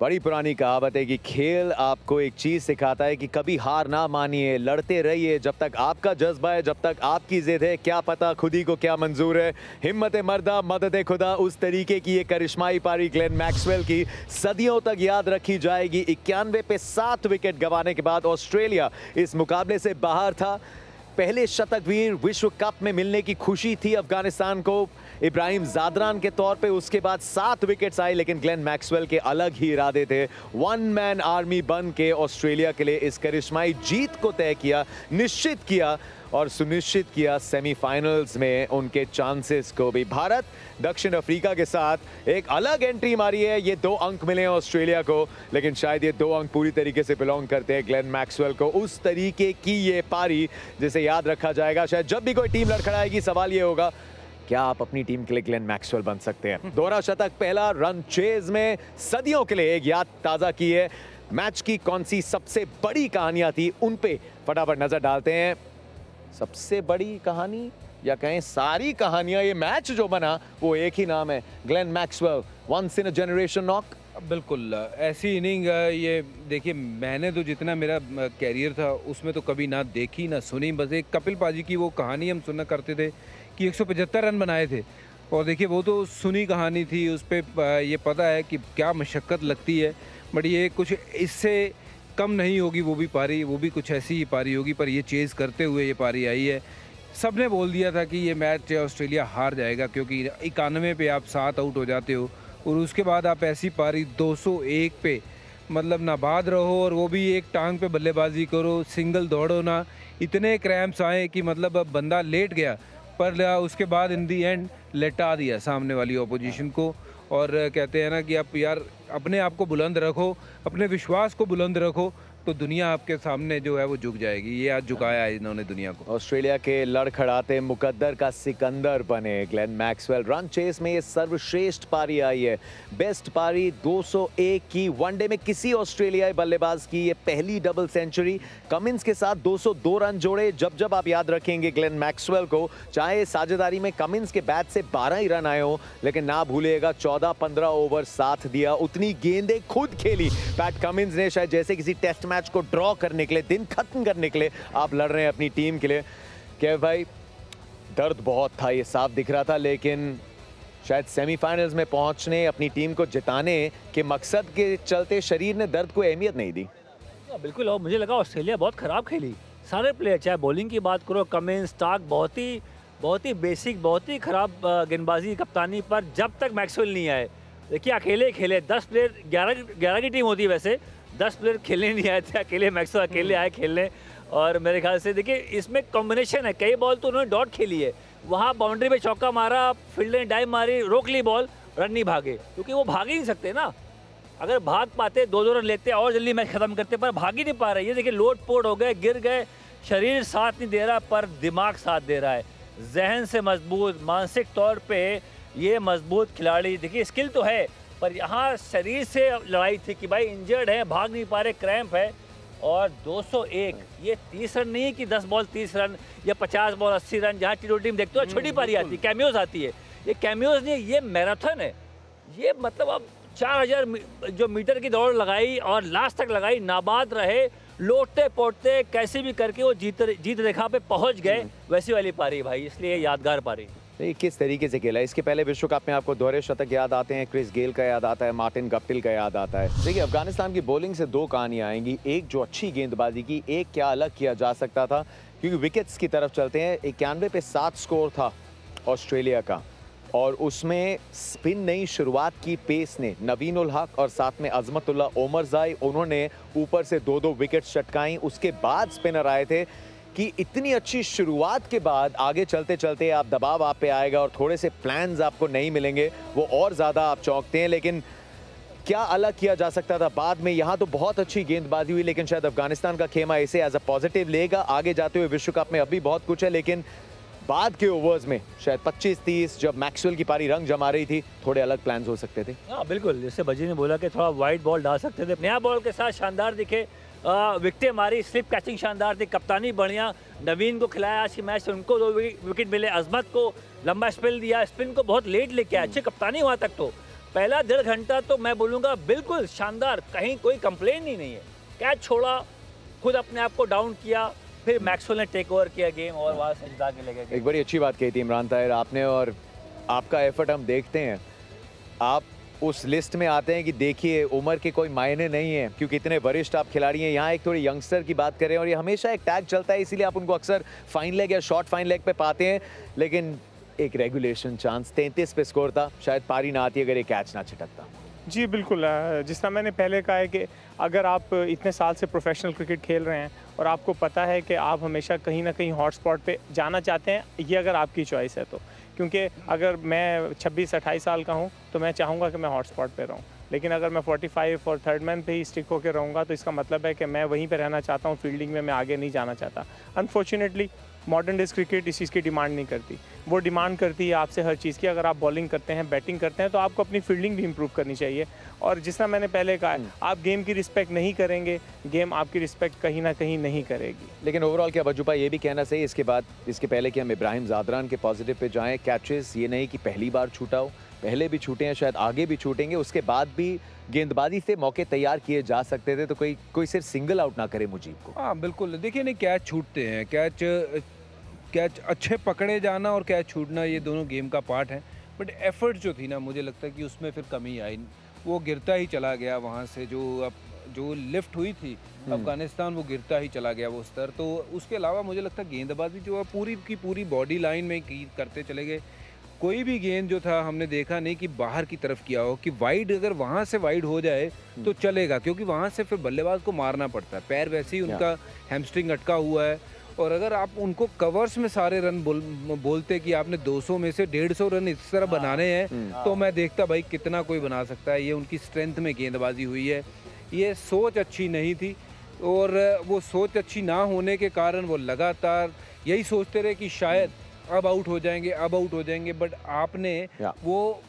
बड़ी पुरानी कहावत है कि खेल आपको एक चीज सिखाता है कि कभी हार ना मानिए, लड़ते रहिए जब तक आपका जज्बा है, जब तक आपकी जिद है। क्या पता खुद ही को क्या मंजूर है। हिम्मत मर्दा मदद खुदा, उस तरीके की ये करिश्माई पारी ग्लेन मैक्सवेल की सदियों तक याद रखी जाएगी। 91 पे 7 विकेट गंवाने के बाद ऑस्ट्रेलिया इस मुकाबले से बाहर था। पहले शतकवीर विश्व कप में मिलने की खुशी थी अफगानिस्तान को इब्राहिम जादरान के तौर पे। उसके बाद 7 विकेट्स आए, लेकिन ग्लेन मैक्सवेल के अलग ही इरादे थे। वन मैन आर्मी बन के ऑस्ट्रेलिया के लिए इस करिश्माई जीत को तय किया, निश्चित किया और सुनिश्चित किया सेमीफाइनल्स में उनके चांसेस को भी। भारत दक्षिण अफ्रीका के साथ एक अलग एंट्री मारी है। ये 2 अंक मिले हैं ऑस्ट्रेलिया को, लेकिन शायद ये 2 अंक पूरी तरीके से बिलोंग करते हैं ग्लेन मैक्सवेल को। उस तरीके की ये पारी जिसे याद रखा जाएगा। शायद जब भी कोई टीम लड़खड़ाएगी, सवाल ये होगा क्या आप अपनी टीम के लिए ग्लेन मैक्सवेल बन सकते हैं। दोहरा शतक, पहला रन चेज में सदियों के लिए एक याद ताजा की है। मैच की कौन सी सबसे बड़ी कहानियां थी, उन पे फटाफट नजर डालते हैं। सबसे बड़ी कहानी या कहें सारी कहानियां, ये मैच जो बना वो एक ही नाम है, Glenn Maxwell, once in a generation knock. बिल्कुल ऐसी इनिंग ये देखिए, मैंने तो जितना मेरा कैरियर था उसमें तो कभी ना देखी ना सुनी। बस एक कपिल पाजी की वो कहानी हम सुनना करते थे कि 175 रन बनाए थे, और देखिए वो तो सुनी कहानी थी। उस पर ये पता है कि क्या मशक्क़त लगती है, बट ये कुछ इससे कम नहीं होगी वो भी पारी, वो भी कुछ ऐसी ही पारी होगी। पर ये चेज़ करते हुए ये पारी आई है। सब ने बोल दिया था कि ये मैच ऑस्ट्रेलिया हार जाएगा, क्योंकि 91 पे आप 7 आउट हो जाते हो और उसके बाद आप ऐसी पारी 201 पे मतलब नाबाद रहो, और वो भी एक टांग पे बल्लेबाजी करो, सिंगल दौड़ो ना। इतने क्रैम्प्स आए कि मतलब अब बंदा लेट गया, पर उसके बाद इन दी एंड लेटा दिया सामने वाली ऑपोजिशन को। और कहते हैं ना कि आप यार अपने आप को बुलंद रखो, अपने विश्वास को बुलंद रखो, तो दुनिया आपके सामने जो है वो झुक जाएगी। ये आज झुकाया है इन्होंने दुनिया को। ऑस्ट्रेलिया के लड़खड़ाते मुकद्दर का सिकंदर बने ग्लेन मैक्सवेल। रन चेस में ये सर्वश्रेष्ठ पारी आई है, बेस्ट पारी 201 की। वनडे में किसी ऑस्ट्रेलियाई बल्लेबाज की ये पहली डबल सेंचुरी। कमिंस के साथ 202 रन जोड़े। जब जब आप याद रखेंगे ग्लेन मैक्सवेल को, चाहे साझेदारी में कमिंस के बैट से 12 ही रन आए हो, लेकिन ना भूलिएगा 14-15 ओवर साथ दिया, उतनी गेंदें खुद खेली पैट कमिंस ने। शायद जैसे किसी टेस्ट मैच को ड्रॉ करने के लिए, दिन खत्म करने के लिए आप लड़ रहे हैं अपनी टीम के लिए। क्या भाई, दर्द बहुत था, ये साफ दिख रहा था, लेकिन शायद सेमीफाइनल्स में पहुंचने, अपनी टीम को जिताने के मकसद के चलते शरीर ने दर्द को अहमियत नहीं दी। बिल्कुल, और मुझे लगा ऑस्ट्रेलिया बहुत खराब खेली। सारे प्लेयर, चाहे बॉलिंग की बात करो, कमिंस, स्टार्क, बहुत ही बेसिक, बहुत ही खराब गेंदबाजी कप्तानी पर, जब तक मैक्सवेल नहीं आए। देखिए अकेले खेले 10 प्लेयर, 11 की टीम होती है वैसे, 10 प्लेयर खेलने नहीं आए थे, अकेले मैक्सवेल अकेले आए खेलने। और मेरे ख्याल से देखिए इसमें कॉम्बिनेशन है, कई बॉल तो उन्होंने डॉट खेली है, वहाँ बाउंड्री पे चौका मारा, फील्डर ने डाइव मारी, रोक ली बॉल, रन नहीं भागे, क्योंकि वो भाग ही नहीं सकते ना। अगर भाग पाते 2-2 रन लेते और जल्दी मैच खत्म करते, पर भाग ही नहीं पा रहे। ये देखिए लोट पोट हो गए, गिर गए, शरीर साथ नहीं दे रहा पर दिमाग साथ दे रहा है। जहन से मजबूत, मानसिक तौर पे ये मजबूत खिलाड़ी। देखिए स्किल तो है, पर यहाँ शरीर से लड़ाई थी कि भाई इंजर्ड है, भाग नहीं पा रहे, क्रैम्प है। और 201, ये 30 रन नहीं है कि 10 बॉल 30 रन या 50 बॉल 80 रन, जहाँ टी20 में देखते हो छोटी पारी आती है, कैमियोज आती है। ये कैमियोज नहीं, ये मैराथन है। ये मतलब अब 4000 जो मीटर की दौड़ लगाई और लास्ट तक लगाई, नाबाद रहे, लौटते पोटते कैसे भी करके वो जीत रेखा पे पहुंच गए। वैसी वाली पारी भाई, इसलिए यादगार पारी। किस तरीके से खेला। इसके पहले विश्व कप में आपको दोहरे शतक याद आते हैं, क्रिस गेल का याद आता है, मार्टिन गप्टिल का याद आता है। देखिए अफगानिस्तान की बॉलिंग से 2 कहानियां आएंगी, एक जो अच्छी गेंदबाजी की, एक क्या अलग किया जा सकता था। क्योंकि विकेट्स की तरफ चलते हैं, 91 पे 7 स्कोर था ऑस्ट्रेलिया का, और उसमें स्पिन नई शुरुआत की पेस ने, नवीन उल हक और साथ में अजमतुल्ला ओमरजाई, उन्होंने ऊपर से 2-2 विकेट चटकाई। उसके बाद स्पिनर आए थे कि इतनी अच्छी शुरुआत के बाद आगे चलते चलते आप दबाव आप पे आएगा और थोड़े से प्लान्स आपको नहीं मिलेंगे, वो और ज़्यादा आप चौंकते हैं। लेकिन क्या अलग किया जा सकता था बाद में। यहाँ तो बहुत अच्छी गेंदबाजी हुई, लेकिन शायद अफगानिस्तान का खेमा इसे एज अ पॉजिटिव लेगा आगे जाते हुए। विश्व कप में अभी बहुत कुछ है, लेकिन बाद के ओवर्स में शायद 25-30 जब मैक्सवेल की पारी रंग जमा रही थी, थोड़े अलग प्लान्स हो सकते थे। हाँ बिल्कुल, जैसे भजी ने बोला कि थोड़ा वाइड बॉल डाल सकते थे। नया बॉल के साथ शानदार दिखे, विकेटें मारी, स्लिप कैचिंग शानदार थी, कप्तानी बढ़िया। नवीन को खिलाया आज की मैच, उनको 2 विकेट मिले। अजमत को लंबा स्पिन दिया, स्पिन को बहुत लेट लेके आया, अच्छी कप्तानी वहाँ तक तो। पहला 1.5 घंटा तो मैं बोलूँगा बिल्कुल शानदार, कहीं कोई कंप्लेन ही नहीं है। कैच छोड़ा, खुद अपने आप को डाउन किया, फिर मैक्सवेल ने टेक ओवर किया गेम और वहाँ से जिता के ले गए। एक बड़ी अच्छी बात कही थी इमरान ताहिर आपने, और आपका एफर्ट हम देखते हैं। आप उस लिस्ट में आते हैं कि देखिए उम्र के कोई मायने नहीं है, क्योंकि इतने वरिष्ठ आप खिलाड़ी हैं। यहाँ एक थोड़ी यंगस्टर की बात करें और ये हमेशा एक टैग चलता है, इसीलिए आप उनको अक्सर फाइन लेग या शॉर्ट फाइन लेग पे पाते हैं। लेकिन एक रेगुलेशन चांस 33 पे स्कोर था, शायद पारी ना आती अगर ये कैच ना छिटकता। जी बिल्कुल, जिस तरह मैंने पहले कहा है कि अगर आप इतने साल से प्रोफेशनल क्रिकेट खेल रहे हैं और आपको पता है कि आप हमेशा कहीं ना कहीं हॉट स्पॉट पे जाना चाहते हैं, ये अगर आपकी चॉइस है तो। क्योंकि अगर मैं 26-28 साल का हूँ तो मैं चाहूँगा कि मैं हॉट स्पॉट पे रहूँ, लेकिन अगर मैं 45 और थर्ड मैन पे ही स्टिक होकर रहूँगा तो इसका मतलब है कि मैं वहीं पे रहना चाहता हूँ, फील्डिंग में मैं आगे नहीं जाना चाहता। अनफॉर्चुनेटली मॉडर्न डेज क्रिकेट इस चीज़ की डिमांड नहीं करती, वो डिमांड करती है आपसे हर चीज़ की। अगर आप बॉलिंग करते हैं, बैटिंग करते हैं, तो आपको अपनी फील्डिंग भी इंप्रूव करनी चाहिए। और जिस तरह मैंने पहले कहा, आप गेम की रिस्पेक्ट नहीं करेंगे, गेम आपकी रिस्पेक्ट कहीं ना कहीं नहीं करेगी। लेकिन ओवरऑल क्या वजूपा ये भी कहना सही इसके पहले कि हम इब्राहिम ज़ादरान के पॉजिटिव पे जाएं, कैचेस ये नहीं कि पहली बार छूटा हो, पहले भी छूटे हैं, शायद आगे भी छूटेंगे, उसके बाद भी गेंदबाजी से मौके तैयार किए जा सकते थे, तो कोई सिर्फ सिंगल आउट ना करे मुजीब को। हाँ बिल्कुल, देखिए नहीं कैच छूटते हैं, कैच अच्छे पकड़े जाना और कैच छूटना ये दोनों गेम का पार्ट है। बट एफर्ट जो थी ना, मुझे लगता है कि उसमें फिर कमी आई, वो गिरता ही चला गया वहाँ से। जो लिफ्ट हुई थी अफगानिस्तान, वो गिरता ही चला गया वो स्तर। तो उसके अलावा मुझे लगता है गेंदबाजी जो है पूरी की पूरी बॉडी लाइन में करते चले गए। कोई भी गेंद जो था हमने देखा नहीं कि बाहर की तरफ किया हो, कि वाइड अगर वहाँ से वाइड हो जाए तो चलेगा, क्योंकि वहाँ से फिर बल्लेबाज को मारना पड़ता है, पैर वैसे ही उनका हैमस्ट्रिंग अटका हुआ है। और अगर आप उनको कवर्स में सारे रन बोलते कि आपने 200 में से 150 रन इस तरह बनाने हैं, तो मैं देखता भाई कितना कोई बना सकता है। ये उनकी स्ट्रेंथ में गेंदबाजी हुई है, ये सोच अच्छी नहीं थी, और वो सोच अच्छी ना होने के कारण वो लगातार यही सोचते रहे कि शायद अब आउट हो जाएंगे। बट आपने वो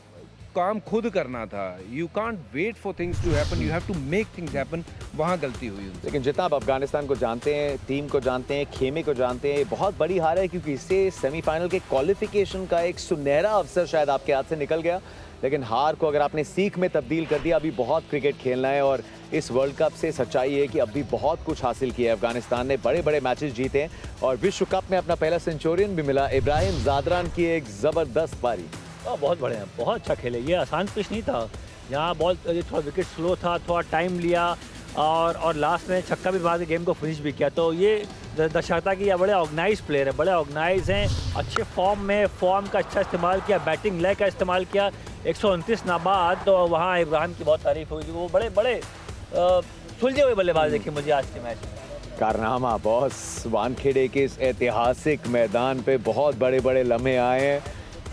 काम खुद करना था। You can't wait for things to happen, you have to make things happen. वहाँ गलती हुई उनसे। लेकिन जितना आप अफगानिस्तान को जानते हैं, टीम को जानते हैं, खेमे को जानते हैं, ये बहुत बड़ी हार है, क्योंकि इससे सेमीफाइनल के क्वालिफिकेशन का एक सुनहरा अवसर शायद आपके हाथ से निकल गया। लेकिन हार को अगर आपने सीख में तब्दील कर दिया, अभी बहुत क्रिकेट खेलना है, और इस वर्ल्ड कप से सच्चाई है कि अभी बहुत कुछ हासिल किया है अफगानिस्तान ने। बड़े बड़े मैचेस जीते हैं और विश्व कप में अपना पहला सेंचुरियन भी मिला। इब्राहिम ज़ादरान की एक ज़बरदस्त पारी। बहुत बढ़िया, बहुत अच्छा खेले। ये आसान पिच नहीं था, यहाँ बॉल थोड़ा विकेट स्लो था, थोड़ा टाइम लिया, और लास्ट में छक्का भी मार के गेम को फिनिश भी किया। तो ये दर्शाता कि ये बड़े ऑर्गेनाइज प्लेयर है, बड़े ऑर्गेनाइज हैं, अच्छे फॉर्म में, फॉर्म का अच्छा इस्तेमाल किया, बैटिंग लेग का इस्तेमाल किया। 129 नाबाद, तो वहाँ इब्राहिम की बहुत तारीफ हुई थी। वो बड़े बड़े सुलझे हुए बल्लेबाज देखे मुझे आज के मैच में। कारनामा बॉस, वानखेड़े के इस ऐतिहासिक मैदान पे बहुत बड़े बड़े लम्हे आए हैं,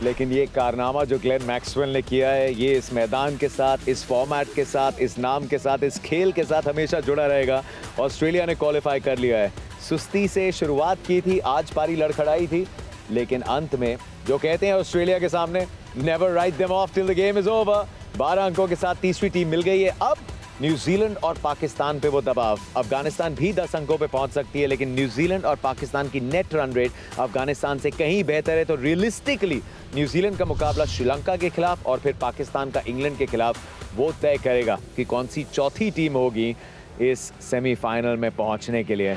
लेकिन ये कारनामा जो ग्लेन मैक्सवेल ने किया है, ये इस मैदान के साथ, इस फॉर्मेट के साथ, इस नाम के साथ, इस खेल के साथ हमेशा जुड़ा रहेगा। ऑस्ट्रेलिया ने क्वालिफाई कर लिया है। सुस्ती से शुरुआत की थी, आज पारी लड़खड़ाई थी, लेकिन अंत में जो कहते हैं ऑस्ट्रेलिया के सामने, never write them of till the game is over. 12 अंकों के साथ तीसरी टीम मिल गई है। अब न्यूजीलैंड और पाकिस्तान पे वो दबाव, अफगानिस्तान भी 10 अंकों पे पहुंच सकती है, लेकिन न्यूजीलैंड और पाकिस्तान की नेट रन रेट अफगानिस्तान से कहीं बेहतर है। तो रियलिस्टिकली न्यूजीलैंड का मुकाबला श्रीलंका के खिलाफ और फिर पाकिस्तान का इंग्लैंड के खिलाफ, वो तय करेगा कि कौन सी चौथी टीम होगी इस सेमीफाइनल में पहुंचने के लिए।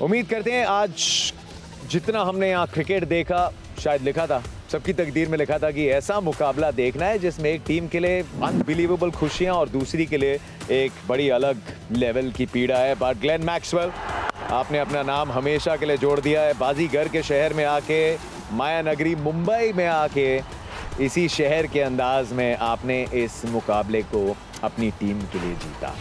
उम्मीद करते हैं आज जितना हमने यहाँ क्रिकेट देखा, शायद लिखा था, सबकी तकदीर में लिखा था कि ऐसा मुकाबला देखना है जिसमें एक टीम के लिए अनबिलीवेबल खुशियां और दूसरी के लिए एक बड़ी अलग लेवल की पीड़ा है। बट ग्लेन मैक्सवेल, आपने अपना नाम हमेशा के लिए जोड़ दिया है। बाजीगर के शहर में आके, माया नगरी मुंबई में आके, इसी शहर के अंदाज में आपने इस मुकाबले को अपनी टीम के लिए जीता।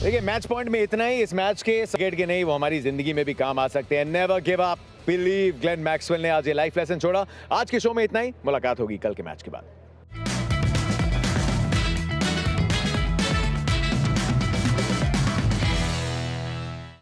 देखिए, मैच पॉइंट में इतना ही। इस मैच के क्रिकेट के नहीं, वो हमारी जिंदगी में भी काम आ सकते हैं। Never give up, believe. Glenn Maxwell ने आज ये लाइफ लेसन छोड़ा। आज के शो में इतना ही, मुलाकात होगी कल के मैच के बाद।